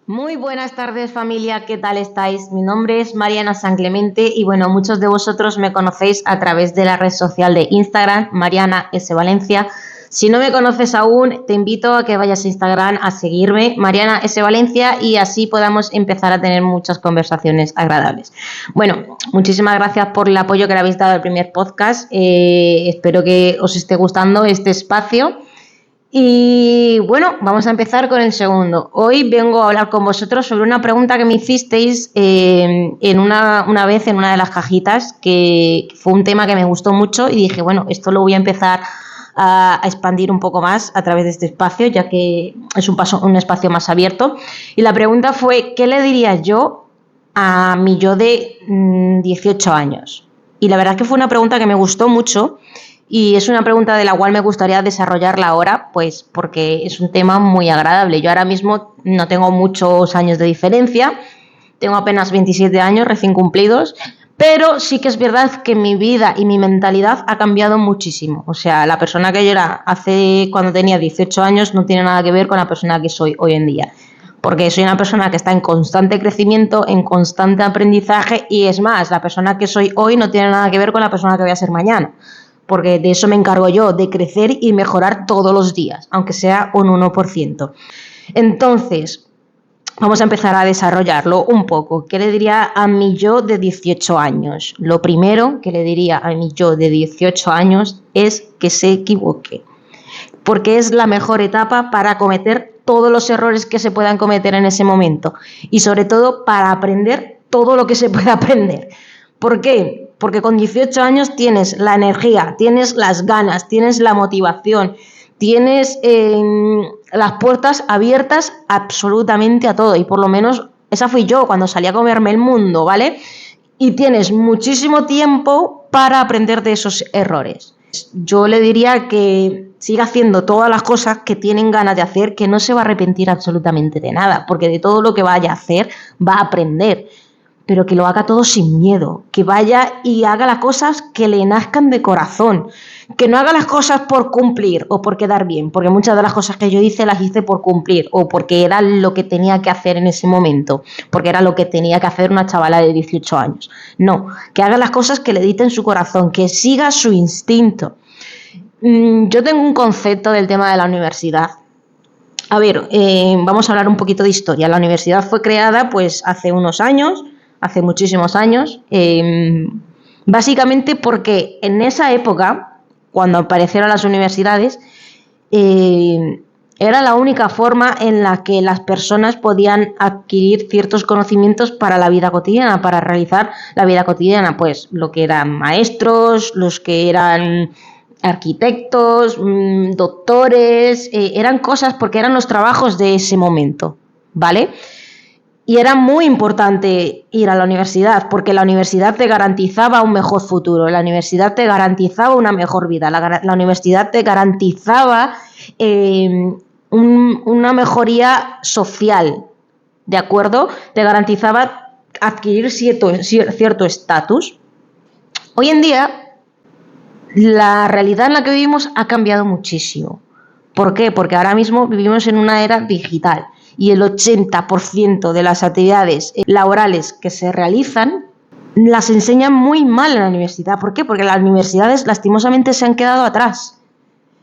Muy buenas tardes, familia, ¿qué tal estáis? Mi nombre es Mariana San Clemente y bueno, muchos de vosotros me conocéis a través de la red social de Instagram, Mariana S. Valencia. Si no me conoces aún, te invito a que vayas a Instagram a seguirme, Mariana S. Valencia, y así podamos empezar a tener muchas conversaciones agradables. Bueno, muchísimas gracias por el apoyo que le habéis dado al primer podcast. Espero que os esté gustando este espacio. Y bueno, vamos a empezar con el segundo. Hoy vengo a hablar con vosotros sobre una pregunta que me hicisteis en una vez en una de las cajitas, que fue un tema que me gustó mucho y dije, bueno, esto lo voy a empezar a expandir un poco más a través de este espacio, ya que es un espacio más abierto. Y la pregunta fue, ¿qué le diría yo a mi yo de 18 años? Y la verdad es que fue una pregunta que me gustó mucho. Y es una pregunta de la cual me gustaría desarrollarla ahora, pues porque es un tema muy agradable. Yo ahora mismo no tengo muchos años de diferencia, tengo apenas 27 años recién cumplidos, pero sí que es verdad que mi vida y mi mentalidad ha cambiado muchísimo. O sea, la persona que yo era cuando tenía 18 años no tiene nada que ver con la persona que soy hoy en día. Porque soy una persona que está en constante crecimiento, en constante aprendizaje, y es más, la persona que soy hoy no tiene nada que ver con la persona que voy a ser mañana. Porque de eso me encargo yo, de crecer y mejorar todos los días, aunque sea un 1%. Entonces, vamos a empezar a desarrollarlo un poco. ¿Qué le diría a mi yo de 18 años? Lo primero que le diría a mi yo de 18 años es que se equivoque, porque es la mejor etapa para cometer todos los errores que se puedan cometer en ese momento y sobre todo para aprender todo lo que se pueda aprender. ¿Por qué? Porque con 18 años tienes la energía, tienes las ganas, tienes la motivación, tienes las puertas abiertas absolutamente a todo. Y por lo menos esa fui yo cuando salí a comerme el mundo, ¿vale? Y tienes muchísimo tiempo para aprender de esos errores. Yo le diría que siga haciendo todas las cosas que tienen ganas de hacer, que no se va a arrepentir absolutamente de nada, porque de todo lo que vaya a hacer va a aprender. Pero que lo haga todo sin miedo, que vaya y haga las cosas que le nazcan de corazón, que no haga las cosas por cumplir o por quedar bien, porque muchas de las cosas que yo hice las hice por cumplir o porque era lo que tenía que hacer en ese momento, porque era lo que tenía que hacer una chavala de 18 años. No, que haga las cosas que le dicten su corazón, que siga su instinto. Yo tengo un concepto del tema de la universidad. A ver, vamos a hablar un poquito de historia. La universidad fue creada pues hace unos años, hace muchísimos años, básicamente porque en esa época, cuando aparecieron las universidades, era la única forma en la que las personas podían adquirir ciertos conocimientos para la vida cotidiana, para realizar la vida cotidiana, pues lo que eran maestros, los que eran arquitectos, doctores, eran cosas porque eran los trabajos de ese momento, ¿vale? Y era muy importante ir a la universidad, porque la universidad te garantizaba un mejor futuro, la universidad te garantizaba una mejor vida, la universidad te garantizaba una mejoría social, ¿de acuerdo? Te garantizaba adquirir cierto estatus. Hoy en día, la realidad en la que vivimos ha cambiado muchísimo. ¿Por qué? Porque ahora mismo vivimos en una era digital. Y el 80% de las actividades laborales que se realizan las enseñan muy mal en la universidad. ¿Por qué? Porque las universidades lastimosamente se han quedado atrás.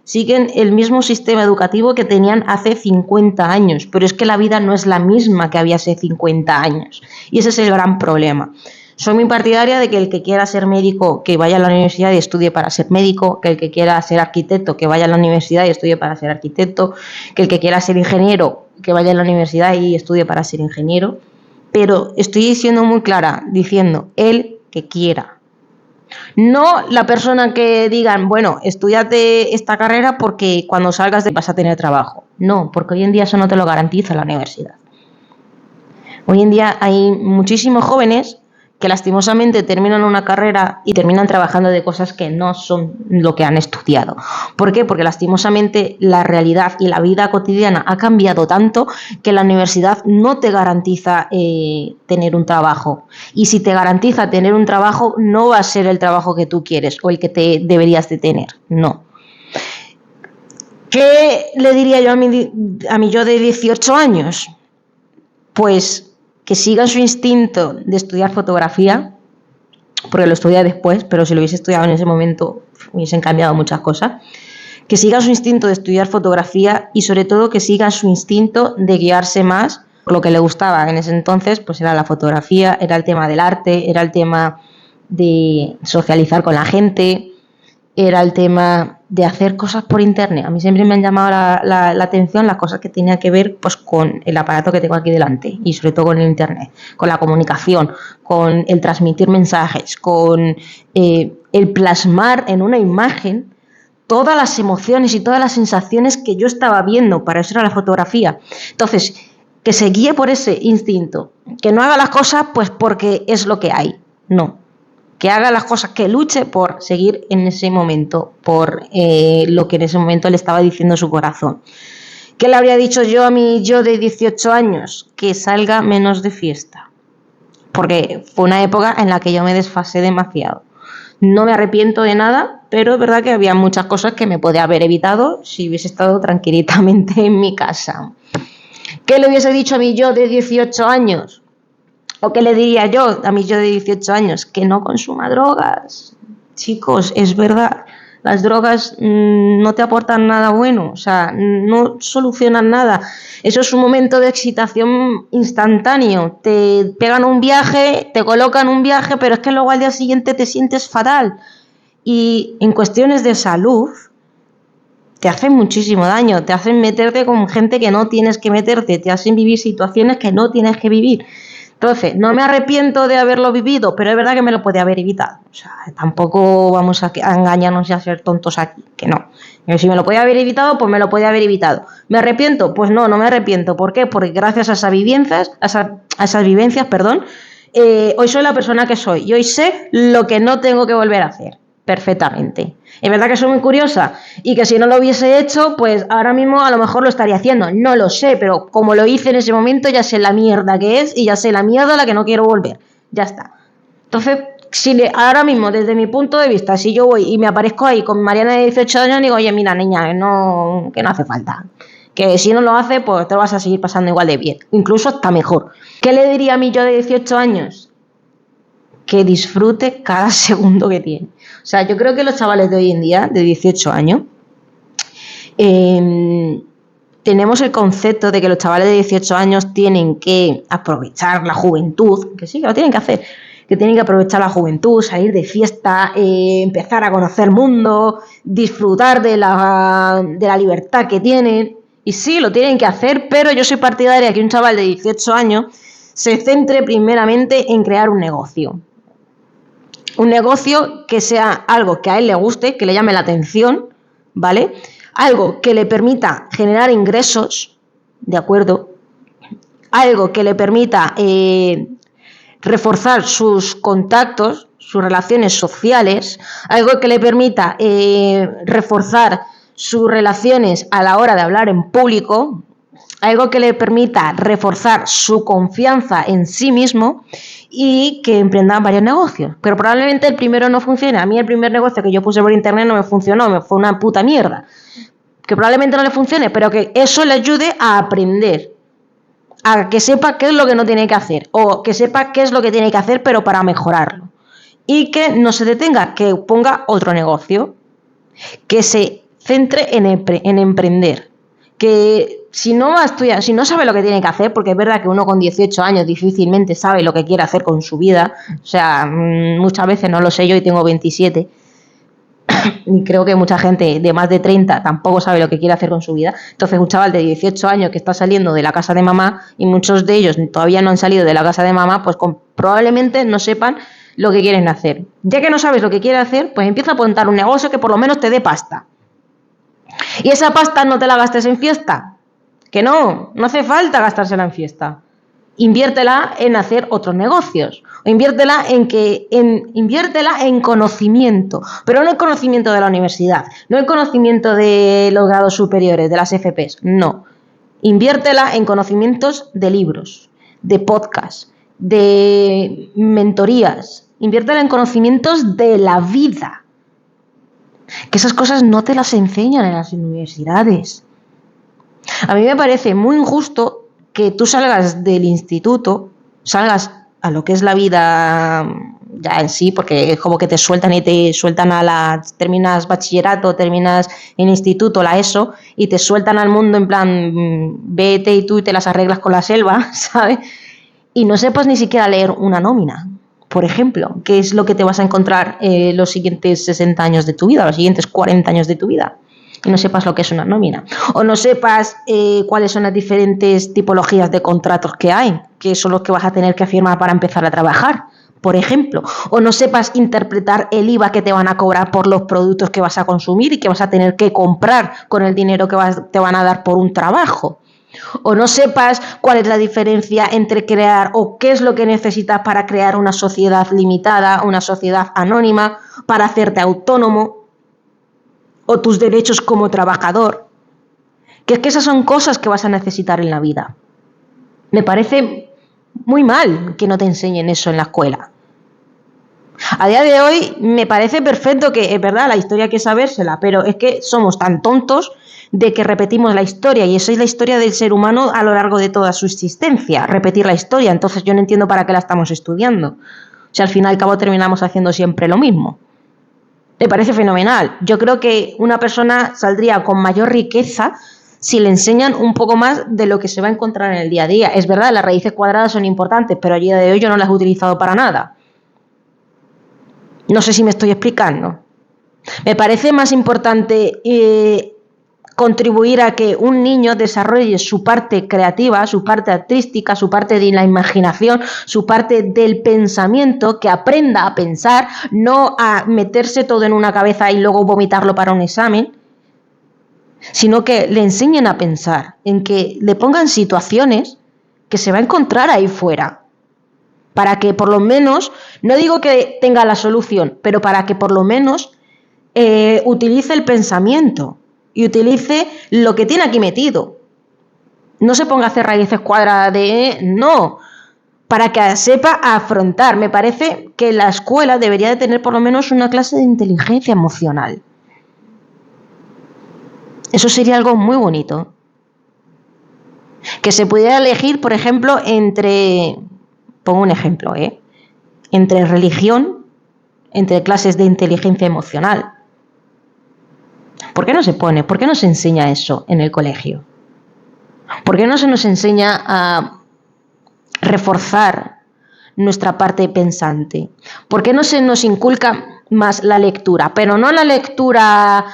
Siguen el mismo sistema educativo que tenían hace 50 años, pero es que la vida no es la misma que había hace 50 años. Y ese es el gran problema. Soy muy partidaria de que el que quiera ser médico, que vaya a la universidad y estudie para ser médico, que el que quiera ser arquitecto, que vaya a la universidad y estudie para ser arquitecto, que el que quiera ser ingeniero, que vaya a la universidad y estudie para ser ingeniero. Pero estoy siendo muy clara, diciendo el que quiera. No la persona que digan, bueno, estudiate esta carrera porque cuando salgas vas a tener trabajo. No, porque hoy en día eso no te lo garantiza la universidad. Hoy en día hay muchísimos jóvenes que lastimosamente terminan una carrera y terminan trabajando de cosas que no son lo que han estudiado. ¿Por qué? Porque lastimosamente la realidad y la vida cotidiana ha cambiado tanto que la universidad no te garantiza tener un trabajo. Y si te garantiza tener un trabajo, no va a ser el trabajo que tú quieres o el que te deberías de tener. No. ¿Qué le diría yo a mi yo de 18 años? pues que sigan su instinto de estudiar fotografía, porque lo estudia después, pero si lo hubiese estudiado en ese momento hubiesen cambiado muchas cosas. Que siga su instinto de estudiar fotografía y sobre todo que siga su instinto de guiarse más por lo que le gustaba en ese entonces, pues era la fotografía, era el tema del arte, era el tema de socializar con la gente, era el tema de hacer cosas por internet. A mí siempre me han llamado la atención las cosas que tenían que ver pues con el aparato que tengo aquí delante y sobre todo con el internet, con la comunicación, con el transmitir mensajes, con el plasmar en una imagen todas las emociones y todas las sensaciones que yo estaba viendo. Para eso era la fotografía. Entonces, que se guíe por ese instinto, que no haga las cosas pues porque es lo que hay, no, que haga las cosas, que luche por seguir en ese momento, por lo que en ese momento le estaba diciendo su corazón. ¿Qué le habría dicho yo a mi yo de 18 años? Que salga menos de fiesta, porque fue una época en la que yo me desfasé demasiado. No me arrepiento de nada, pero es verdad que había muchas cosas que me podía haber evitado si hubiese estado tranquilamente en mi casa. ¿Qué le hubiese dicho a mi yo de 18 años? ¿O qué le diría yo a mi yo de 18 años? Que no consuma drogas. Chicos, es verdad, las drogas no te aportan nada bueno, o sea, no solucionan nada. Eso es un momento de excitación instantáneo. Te pegan un viaje, te colocan un viaje, pero es que luego al día siguiente te sientes fatal. Y en cuestiones de salud te hacen muchísimo daño, te hacen meterte con gente que no tienes que meterte, te hacen vivir situaciones que no tienes que vivir. Entonces, no me arrepiento de haberlo vivido, pero es verdad que me lo podía haber evitado. O sea, tampoco vamos a engañarnos y a ser tontos aquí, que no. Si me lo podía haber evitado, pues me lo podía haber evitado. ¿Me arrepiento? Pues no me arrepiento. ¿Por qué? Porque gracias a esas vivencias, hoy soy la persona que soy y hoy sé lo que no tengo que volver a hacer perfectamente. Es verdad que soy muy curiosa y que si no lo hubiese hecho, pues ahora mismo a lo mejor lo estaría haciendo. No lo sé, pero como lo hice en ese momento, ya sé la mierda que es y ya sé la mierda a la que no quiero volver. Ya está. Entonces, ahora mismo, desde mi punto de vista, si yo voy y me aparezco ahí con Mariana de 18 años, digo, oye, mira, niña, que no hace falta. Que si no lo hace, pues te lo vas a seguir pasando igual de bien. Incluso hasta mejor. ¿Qué le diría a mí yo de 18 años? Que disfrute cada segundo que tiene. O sea, yo creo que los chavales de hoy en día, de 18 años, tenemos el concepto de que los chavales de 18 años tienen que aprovechar la juventud, que sí, que lo tienen que hacer, que tienen que aprovechar la juventud, salir de fiesta, empezar a conocer el mundo, disfrutar de la libertad que tienen. Y sí, lo tienen que hacer, pero yo soy partidaria de que un chaval de 18 años se centre primeramente en crear un negocio. Un negocio que sea algo que a él le guste, que le llame la atención, ¿vale? Algo que le permita generar ingresos, ¿de acuerdo? Algo que le permita reforzar sus contactos, sus relaciones sociales, algo que le permita reforzar sus relaciones a la hora de hablar en público, algo que le permita reforzar su confianza en sí mismo y que emprendan varios negocios. Pero probablemente el primero no funcione. A mí el primer negocio que yo puse por internet no me funcionó, me fue una puta mierda. Que probablemente no le funcione, pero que eso le ayude a aprender, a que sepa qué es lo que no tiene que hacer, o que sepa qué es lo que tiene que hacer, pero para mejorarlo. Y que no se detenga, que ponga otro negocio, que se centre en emprender. Que si no va a estudiar, si no sabe lo que tiene que hacer, porque es verdad que uno con 18 años difícilmente sabe lo que quiere hacer con su vida, o sea, muchas veces no lo sé yo y tengo 27, y creo que mucha gente de más de 30 tampoco sabe lo que quiere hacer con su vida. Entonces un chaval de 18 años que está saliendo de la casa de mamá, y muchos de ellos todavía no han salido de la casa de mamá, pues probablemente no sepan lo que quieren hacer. Ya que no sabes lo que quieres hacer, pues empieza a montar un negocio que por lo menos te dé pasta. Y esa pasta no te la gastes en fiesta. Que no hace falta gastársela en fiesta. Inviértela en hacer otros negocios. O inviértela en conocimiento. Pero no el conocimiento de la universidad. No el conocimiento de los grados superiores, de las FPs. No. Inviértela en conocimientos de libros, de podcasts, de mentorías. Inviértela en conocimientos de la vida. Que esas cosas no te las enseñan en las universidades. A mí me parece muy injusto que tú salgas del instituto, salgas a lo que es la vida ya en sí, porque es como que te sueltan terminas bachillerato, terminas en instituto, la ESO, y te sueltan al mundo en plan, vete y tú te las arreglas con la selva, ¿sabes? Y no sepas ni siquiera leer una nómina, por ejemplo, que es lo que te vas a encontrar los siguientes 60 años de tu vida, los siguientes 40 años de tu vida, y no sepas lo que es una nómina, o no sepas cuáles son las diferentes tipologías de contratos que hay, que son los que vas a tener que firmar para empezar a trabajar, por ejemplo, o no sepas interpretar el IVA que te van a cobrar por los productos que vas a consumir y que vas a tener que comprar con el dinero que te van a dar por un trabajo. O no sepas cuál es la diferencia entre crear o qué es lo que necesitas para crear una sociedad limitada, una sociedad anónima, para hacerte autónomo, o tus derechos como trabajador. Que es que esas son cosas que vas a necesitar en la vida. Me parece muy mal que no te enseñen eso en la escuela. A día de hoy me parece perfecto que, es verdad, la historia hay que sabérsela, pero es que somos tan tontos de que repetimos la historia, y eso es la historia del ser humano a lo largo de toda su existencia, repetir la historia. Entonces yo no entiendo para qué la estamos estudiando. O sea, al fin y al cabo terminamos haciendo siempre lo mismo. Me parece fenomenal. Yo creo que una persona saldría con mayor riqueza si le enseñan un poco más de lo que se va a encontrar en el día a día. Es verdad, las raíces cuadradas son importantes, pero a día de hoy yo no las he utilizado para nada. No sé si me estoy explicando. Me parece más importante contribuir a que un niño desarrolle su parte creativa, su parte artística, su parte de la imaginación, su parte del pensamiento, que aprenda a pensar, no a meterse todo en una cabeza y luego vomitarlo para un examen, sino que le enseñen a pensar, en que le pongan situaciones que se va a encontrar ahí fuera, para que por lo menos, no digo que tenga la solución, pero para que por lo menos utilice el pensamiento y utilice lo que tiene aquí metido. No se ponga a hacer raíces cuadradas no, para que sepa afrontar. Me parece que la escuela debería de tener por lo menos una clase de inteligencia emocional. Eso sería algo muy bonito. Que se pudiera elegir, por ejemplo, pongo un ejemplo, entre religión, entre clases de inteligencia emocional. ¿Por qué no se pone? ¿Por qué no se enseña eso en el colegio? ¿Por qué no se nos enseña a reforzar nuestra parte pensante? ¿Por qué no se nos inculca más la lectura? Pero no la lectura...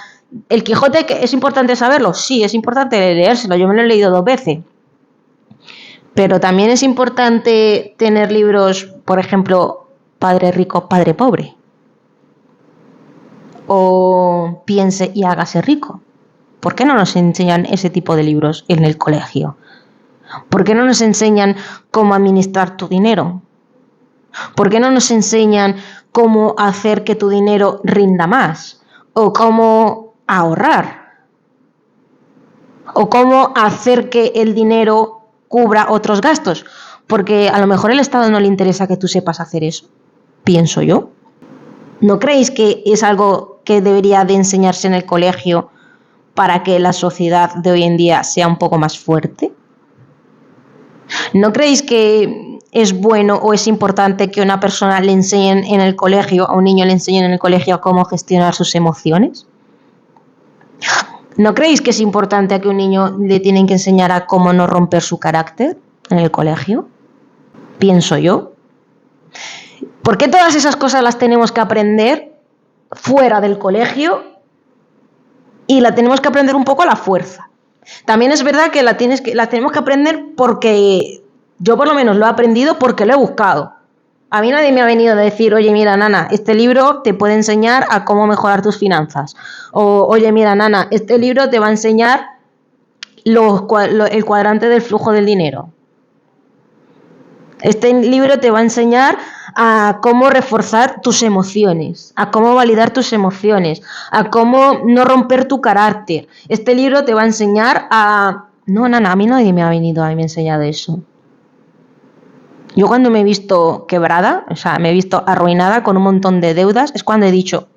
¿El Quijote es importante saberlo? Sí, es importante leérselo. Yo me lo he leído 2 veces. Pero también es importante tener libros, por ejemplo, Padre Rico, Padre Pobre. O Piense y hágase rico. ¿Por qué no nos enseñan ese tipo de libros en el colegio? ¿Por qué no nos enseñan cómo administrar tu dinero? ¿Por qué no nos enseñan cómo hacer que tu dinero rinda más? ¿O cómo ahorrar? ¿O cómo hacer que el dinero cubra otros gastos? Porque a lo mejor al Estado no le interesa que tú sepas hacer eso, pienso yo. ¿No creéis que es algo que debería de enseñarse en el colegio para que la sociedad de hoy en día sea un poco más fuerte? ¿No creéis que es bueno o es importante que a una persona le enseñen en el colegio, a un niño le enseñen en el colegio cómo gestionar sus emociones? ¿No creéis que es importante a que un niño le tienen que enseñar a cómo no romper su carácter en el colegio? Pienso yo. ¿Por qué todas esas cosas las tenemos que aprender fuera del colegio y la tenemos que aprender un poco a la fuerza? También es verdad que la tenemos que aprender porque yo por lo menos lo he aprendido porque lo he buscado. A mí nadie me ha venido a decir, oye, mira, nana, este libro te puede enseñar a cómo mejorar tus finanzas. O, oye, mira, nana, este libro te va a enseñar el cuadrante del flujo del dinero. Este libro te va a enseñar a cómo reforzar tus emociones, a cómo validar tus emociones, a cómo no romper tu carácter. Este libro te va a enseñar a... No, nana, a mí nadie me ha venido a mí me ha enseñado eso. Yo cuando me he visto quebrada, o sea, me he visto arruinada con un montón de deudas, es cuando he dicho,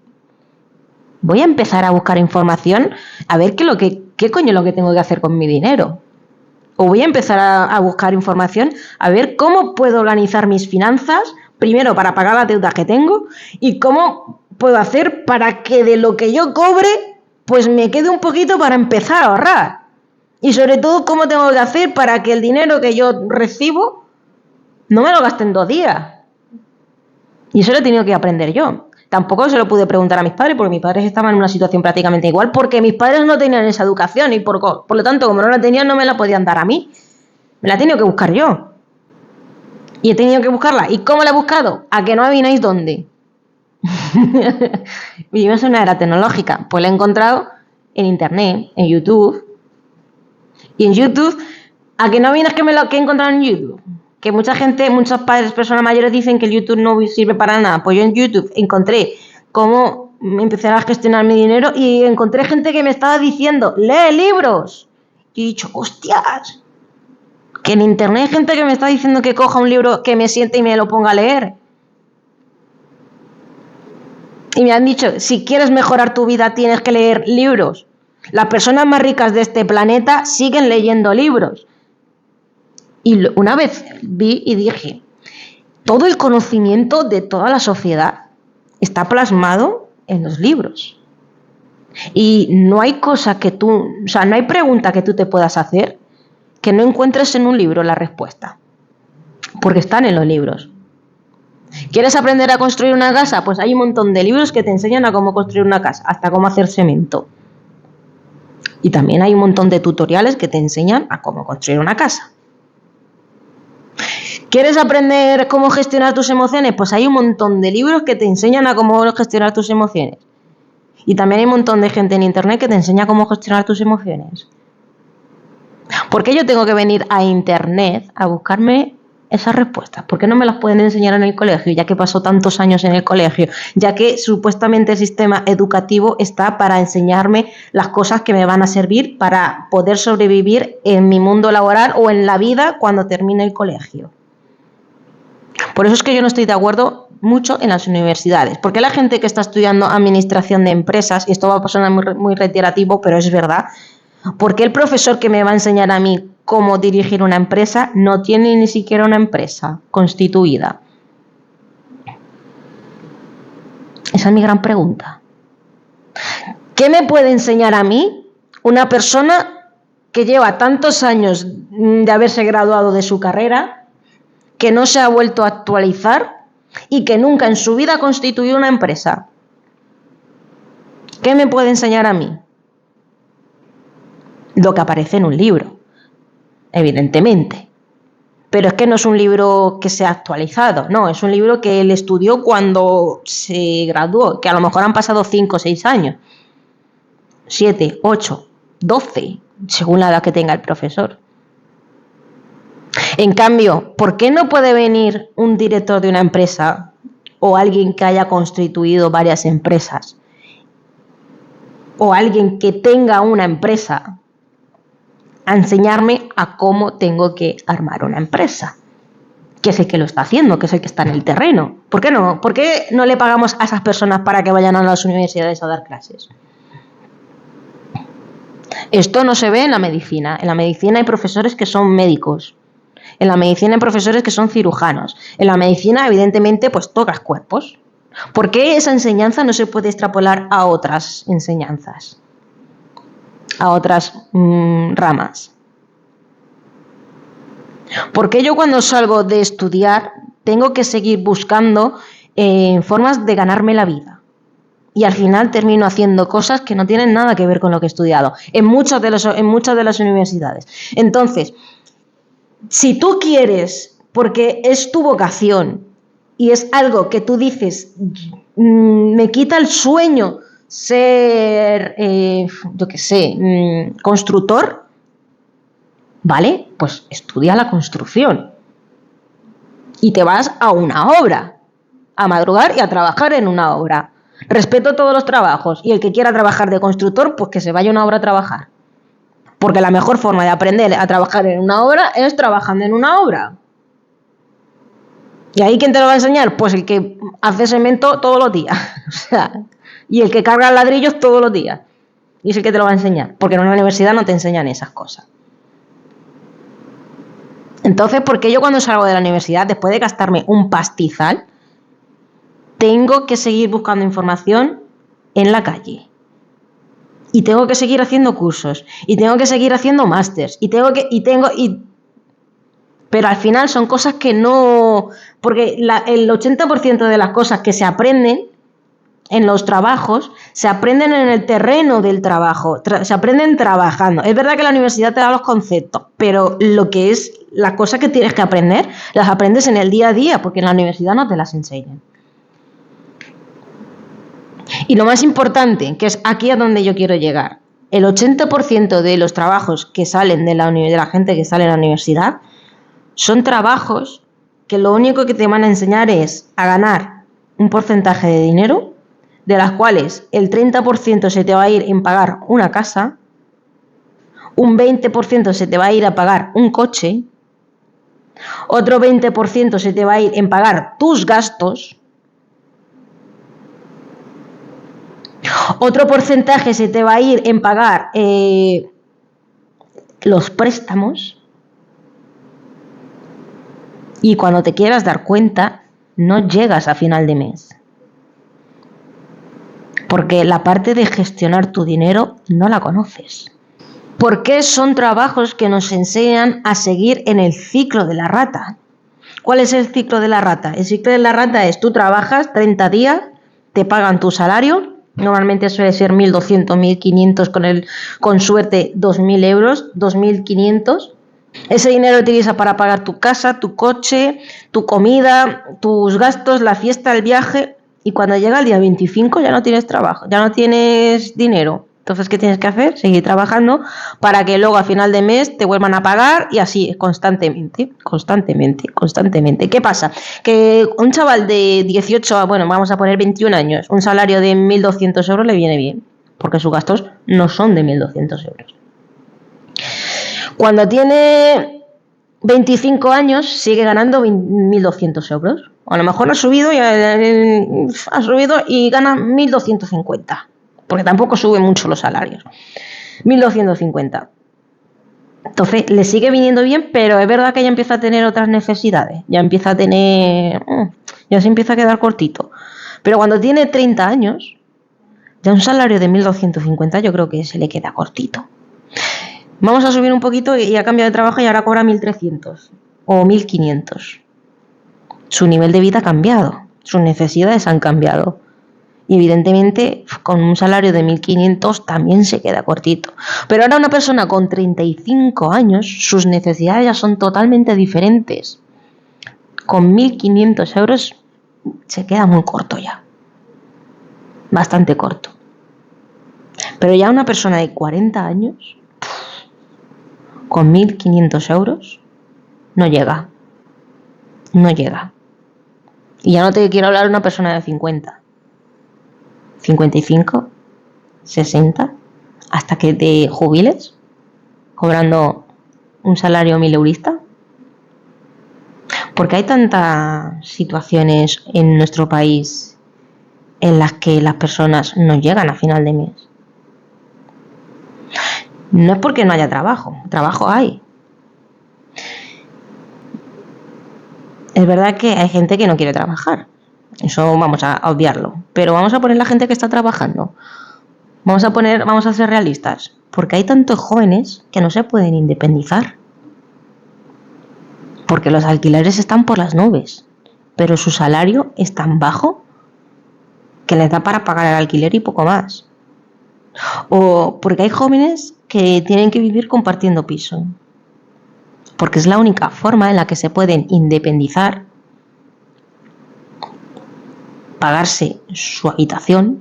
voy a empezar a buscar información a ver qué coño es lo que tengo que hacer con mi dinero. O voy a empezar a buscar información, a ver cómo puedo organizar mis finanzas, primero para pagar las deudas que tengo, y cómo puedo hacer para que de lo que yo cobre, pues me quede un poquito para empezar a ahorrar. Y sobre todo, cómo tengo que hacer para que el dinero que yo recibo no me lo gaste en 2 días. Y eso lo he tenido que aprender yo. Tampoco se lo pude preguntar a mis padres, porque mis padres estaban en una situación prácticamente igual, porque mis padres no tenían esa educación y por lo tanto, como no la tenían, no me la podían dar a mí. Me la he tenido que buscar yo. Y he tenido que buscarla. ¿Y cómo la he buscado? ¿A que no adivináis dónde? Vivimos en una era tecnológica. Pues la he encontrado en internet, en YouTube. Y en YouTube, ¿a que no adivinas que he encontrado en YouTube? Que mucha gente, muchos padres, personas mayores dicen que el YouTube no sirve para nada. Pues yo en YouTube encontré cómo empezar a gestionar mi dinero y encontré gente que me estaba diciendo, lee libros. Y he dicho, hostias, que en internet hay gente que me está diciendo que coja un libro, que me siente y me lo ponga a leer. Y me han dicho, si quieres mejorar tu vida tienes que leer libros. Las personas más ricas de este planeta siguen leyendo libros. Y una vez vi y dije, todo el conocimiento de toda la sociedad está plasmado en los libros. Y no hay cosa que no hay pregunta que tú te puedas hacer que no encuentres en un libro la respuesta. Porque están en los libros. ¿Quieres aprender a construir una casa? Pues hay un montón de libros que te enseñan a cómo construir una casa, hasta cómo hacer cemento. Y también hay un montón de tutoriales que te enseñan a cómo construir una casa. ¿Quieres aprender cómo gestionar tus emociones? Pues hay un montón de libros que te enseñan a cómo gestionar tus emociones. Y también hay un montón de gente en internet que te enseña cómo gestionar tus emociones. ¿Por qué yo tengo que venir a internet a buscarme esas respuestas? ¿Por qué no me las pueden enseñar en el colegio, ya que pasó tantos años en el colegio? Ya que supuestamente el sistema educativo está para enseñarme las cosas que me van a servir para poder sobrevivir en mi mundo laboral o en la vida cuando termine el colegio. Por eso es que yo no estoy de acuerdo mucho en las universidades. Porque la gente que está estudiando administración de empresas, y esto va a sonar muy reiterativo, pero es verdad, porque el profesor que me va a enseñar a mí cómo dirigir una empresa no tiene ni siquiera una empresa constituida? Esa es mi gran pregunta. ¿Qué me puede enseñar a mí una persona que lleva tantos años de haberse graduado de su carrera, que no se ha vuelto a actualizar y que nunca en su vida ha constituido una empresa? ¿Qué me puede enseñar a mí? Lo que aparece en un libro, evidentemente. Pero es que no es un libro que se ha actualizado, no, es un libro que él estudió cuando se graduó, que a lo mejor han pasado 5 o 6 años, 7, 8, 12, según la edad que tenga el profesor. En cambio, ¿por qué no puede venir un director de una empresa o alguien que haya constituido varias empresas o alguien que tenga una empresa a enseñarme a cómo tengo que armar una empresa? Que es el que lo está haciendo, que es el que está en el terreno. ¿Por qué no? ¿Por qué no le pagamos a esas personas para que vayan a las universidades a dar clases? Esto no se ve en la medicina. En la medicina hay profesores que son médicos. En la medicina hay profesores que son cirujanos. En la medicina, evidentemente, pues tocas cuerpos. ¿Por qué esa enseñanza no se puede extrapolar a otras enseñanzas? A otras ramas. ¿Por qué yo cuando salgo de estudiar tengo que seguir buscando formas de ganarme la vida? Y al final termino haciendo cosas que no tienen nada que ver con lo que he estudiado en muchas de las universidades. Entonces, si tú quieres, porque es tu vocación y es algo que tú dices, me quita el sueño ser, constructor, ¿vale? Pues estudia la construcción y te vas a una obra, a madrugar y a trabajar en una obra. Respeto todos los trabajos y el que quiera trabajar de constructor, pues que se vaya a una obra a trabajar. Porque la mejor forma de aprender a trabajar en una obra es trabajando en una obra. ¿Y ahí quién te lo va a enseñar? Pues el que hace cemento todos los días. O sea, y el que carga ladrillos todos los días. Y es el que te lo va a enseñar. Porque en una universidad no te enseñan esas cosas. Entonces, ¿por qué yo cuando salgo de la universidad, después de gastarme un pastizal, tengo que seguir buscando información en la calle? Y tengo que seguir haciendo cursos, y tengo que seguir haciendo másters, pero al final son cosas que no... Porque el 80% de las cosas que se aprenden en los trabajos, se aprenden en el terreno del trabajo, se aprenden trabajando. Es verdad que la universidad te da los conceptos, pero lo que es las cosas que tienes que aprender, las aprendes en el día a día, porque en la universidad no te las enseñan. Y lo más importante, que es aquí a donde yo quiero llegar, el 80% de los trabajos que salen de la gente que sale de la universidad son trabajos que lo único que te van a enseñar es a ganar un porcentaje de dinero, de las cuales el 30% se te va a ir en pagar una casa, un 20% se te va a ir a pagar un coche, otro 20% se te va a ir en pagar tus gastos, otro porcentaje se te va a ir en pagar los préstamos, y cuando te quieras dar cuenta, no llegas a final de mes. Porque la parte de gestionar tu dinero no la conoces. Porque son trabajos que nos enseñan a seguir en el ciclo de la rata. ¿Cuál es el ciclo de la rata? El ciclo de la rata es: tú trabajas 30 días, te pagan tu salario, normalmente suele ser 1.200, 1.500, con suerte 2.000 euros, 2.500. Ese dinero lo utilizas para pagar tu casa, tu coche, tu comida, tus gastos, la fiesta, el viaje. Y cuando llega el día 25 ya no tienes trabajo, ya no tienes dinero. Entonces, ¿qué tienes que hacer? Seguir trabajando para que luego a final de mes te vuelvan a pagar, y así constantemente. ¿Qué pasa? Que un chaval de 18, bueno, vamos a poner 21 años, un salario de 1.200 euros le viene bien, porque sus gastos no son de 1.200 euros. Cuando tiene 25 años sigue ganando 1.200 euros. A lo mejor ha subido y gana 1.250, porque tampoco suben mucho los salarios. 1.250. Entonces le sigue viniendo bien, pero es verdad que ya empieza a tener otras necesidades. Ya se empieza a quedar cortito. Pero cuando tiene 30 años, ya un salario de 1.250 yo creo que se le queda cortito. Vamos a subir un poquito y ha cambiado de trabajo y ahora cobra 1.300 o 1.500. Su nivel de vida ha cambiado, sus necesidades han cambiado. Y evidentemente con un salario de 1.500 también se queda cortito. Pero ahora una persona con 35 años, sus necesidades ya son totalmente diferentes. Con 1.500 euros se queda muy corto ya. Bastante corto. Pero ya una persona de 40 años, con 1.500 euros, no llega. No llega. Y ya no te quiero hablar de una persona de 50, 55, 60, hasta que te jubiles, cobrando un salario 1.000-eurista. Porque hay tantas situaciones en nuestro país en las que las personas no llegan a final de mes. No es porque no haya trabajo hay. Es verdad que hay gente que no quiere trabajar, eso vamos a obviarlo, pero vamos a poner la gente que está trabajando. Vamos a ser realistas, porque hay tantos jóvenes que no se pueden independizar, porque los alquileres están por las nubes, pero su salario es tan bajo que les da para pagar el alquiler y poco más. O porque hay jóvenes que tienen que vivir compartiendo piso, porque es la única forma en la que se pueden independizar, pagarse su habitación,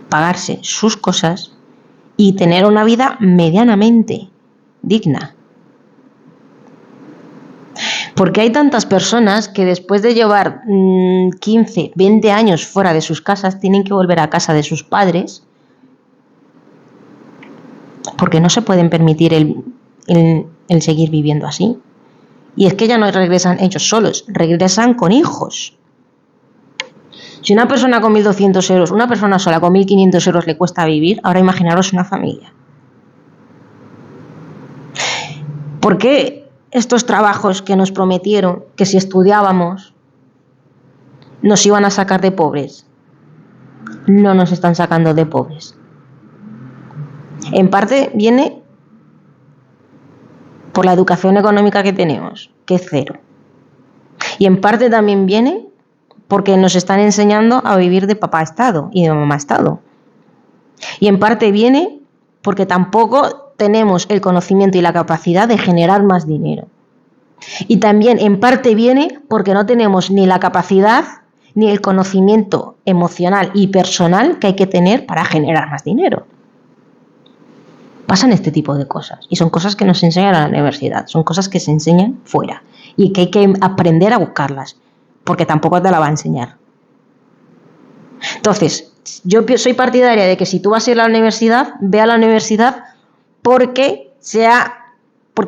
pagarse sus cosas y tener una vida medianamente digna. Porque hay tantas personas que después de llevar 15, 20 años fuera de sus casas tienen que volver a casa de sus padres porque no se pueden permitir el seguir viviendo así. Y es que ya no regresan ellos solos, regresan con hijos. Si una persona con 1.200 euros, una persona sola con 1.500 euros le cuesta vivir, ahora imaginaros una familia. ¿Por qué estos trabajos que nos prometieron que si estudiábamos nos iban a sacar de pobres. No nos están sacando de pobres. En parte viene por la educación económica que tenemos, que es cero. Y en parte también viene porque nos están enseñando a vivir de papá Estado y de mamá Estado. Y en parte viene porque tampoco tenemos el conocimiento y la capacidad de generar más dinero. Y también en parte viene porque no tenemos ni la capacidad ni el conocimiento emocional y personal que hay que tener para generar más dinero. Pasan este tipo de cosas y son cosas que nos enseñan a la universidad, son cosas que se enseñan fuera y que hay que aprender a buscarlas, porque tampoco te la va a enseñar. Entonces, yo soy partidaria de que si tú vas a ir a la universidad, ve a la universidad porque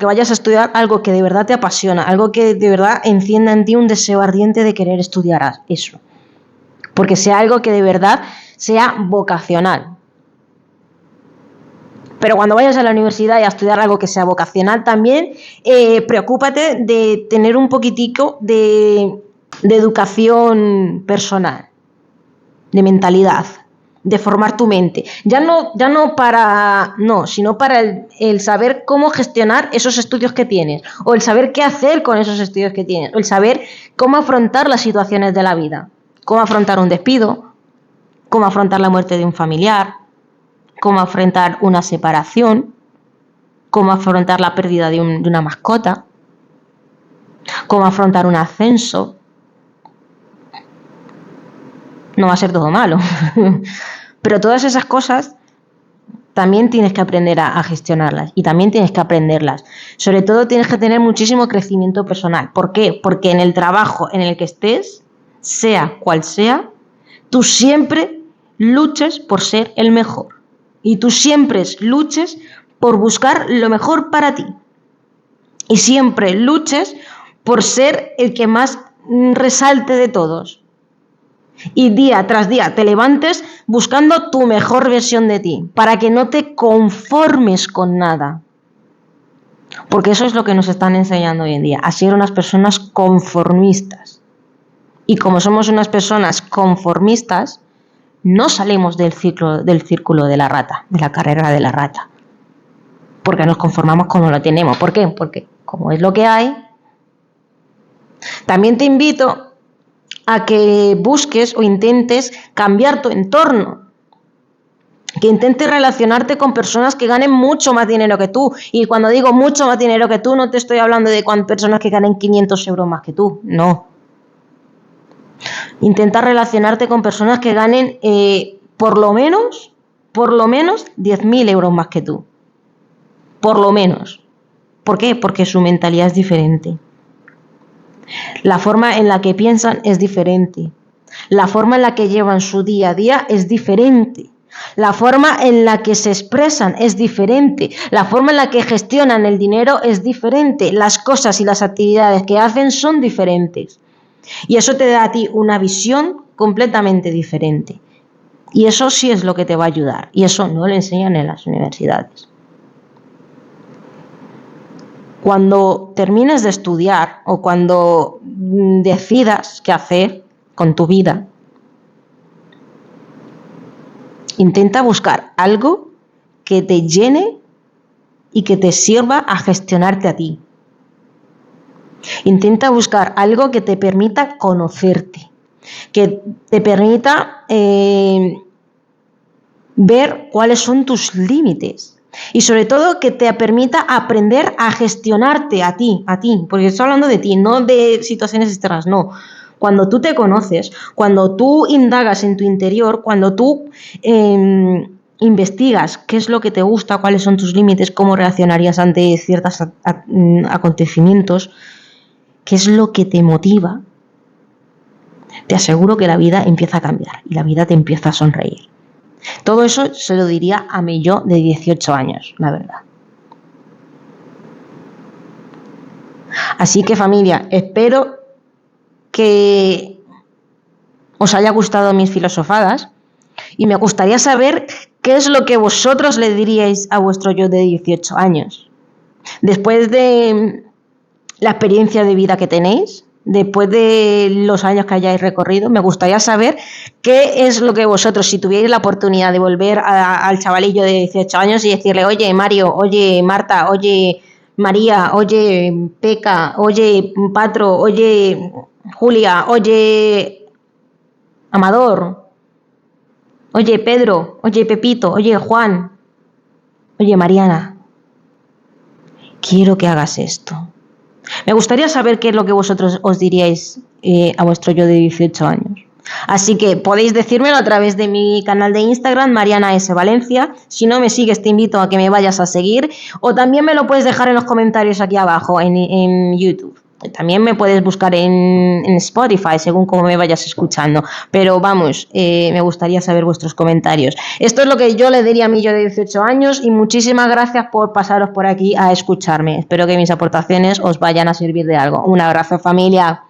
vayas a estudiar algo que de verdad te apasiona, algo que de verdad encienda en ti un deseo ardiente de querer estudiar eso. Porque sea algo que de verdad sea vocacional. Pero cuando vayas a la universidad y a estudiar algo que sea vocacional también, preocúpate de tener un poquitico de educación personal, de mentalidad, de formar tu mente. Sino para el saber cómo gestionar esos estudios que tienes, o el saber qué hacer con esos estudios que tienes, o el saber cómo afrontar las situaciones de la vida, cómo afrontar un despido, cómo afrontar la muerte de un familiar, cómo afrontar una separación, cómo afrontar la pérdida de una mascota, cómo afrontar un ascenso. No va a ser todo malo, pero todas esas cosas también tienes que aprender a gestionarlas y también tienes que aprenderlas. Sobre todo tienes que tener muchísimo crecimiento personal. ¿Por qué? Porque en el trabajo en el que estés, sea cual sea, tú siempre luches por ser el mejor. Y tú siempre luches por buscar lo mejor para ti. Y siempre luches por ser el que más resalte de todos. Y día tras día te levantes buscando tu mejor versión de ti, para que no te conformes con nada. Porque eso es lo que nos están enseñando hoy en día, a ser unas personas conformistas. Y como somos unas personas conformistas, no salimos del círculo de la rata, de la carrera de la rata. Porque nos conformamos como lo tenemos. ¿Por qué? Porque como es lo que hay. También te invito a que busques o intentes cambiar tu entorno. Que intentes relacionarte con personas que ganen mucho más dinero que tú. Y cuando digo mucho más dinero que tú, no te estoy hablando de personas que ganen 500 euros más que tú. No. Intenta relacionarte con personas que ganen por lo menos 10.000 euros más que tú. Por lo menos. ¿Por qué? Porque su mentalidad es diferente. La forma en la que piensan es diferente. La forma en la que llevan su día a día es diferente. La forma en la que se expresan es diferente. La forma en la que gestionan el dinero es diferente. Las cosas y las actividades que hacen son diferentes. Y eso te da a ti una visión completamente diferente. Y eso sí es lo que te va a ayudar. Y eso no lo enseñan en las universidades. Cuando termines de estudiar o cuando decidas qué hacer con tu vida, intenta buscar algo que te llene y que te sirva a gestionarte a ti. Intenta buscar algo que te permita conocerte, que te permita ver cuáles son tus límites. Y sobre todo que te permita aprender a gestionarte a ti, porque estoy hablando de ti, no de situaciones externas, no. Cuando tú te conoces, cuando tú indagas en tu interior, cuando tú investigas qué es lo que te gusta, cuáles son tus límites, cómo reaccionarías ante ciertos acontecimientos, qué es lo que te motiva, te aseguro que la vida empieza a cambiar y la vida te empieza a sonreír. Todo eso se lo diría a mi yo de 18 años, la verdad. Así que familia, espero que os haya gustado mis filosofadas y me gustaría saber qué es lo que vosotros le diríais a vuestro yo de 18 años. Después de la experiencia de vida que tenéis, después de los años que hayáis recorrido. Me gustaría saber qué es lo que vosotros, si tuvierais la oportunidad de volver al chavalillo de 18 años y decirle, oye Mario, oye Marta, oye María, oye Peca, oye Patro, oye Julia, oye Amador, oye Pedro, oye Pepito, oye Juan, oye Mariana, quiero que hagas esto. Me gustaría saber qué es lo que vosotros os diríais a vuestro yo de 18 años. Así que podéis decírmelo a través de mi canal de Instagram, Mariana S. Valencia. Si no me sigues, te invito a que me vayas a seguir. O también me lo puedes dejar en los comentarios aquí abajo en YouTube. También me puedes buscar en Spotify, según como me vayas escuchando. Pero vamos, me gustaría saber vuestros comentarios. Esto es lo que yo le diría a mi yo de 18 años y muchísimas gracias por pasaros por aquí a escucharme. Espero que mis aportaciones os vayan a servir de algo. Un abrazo, familia.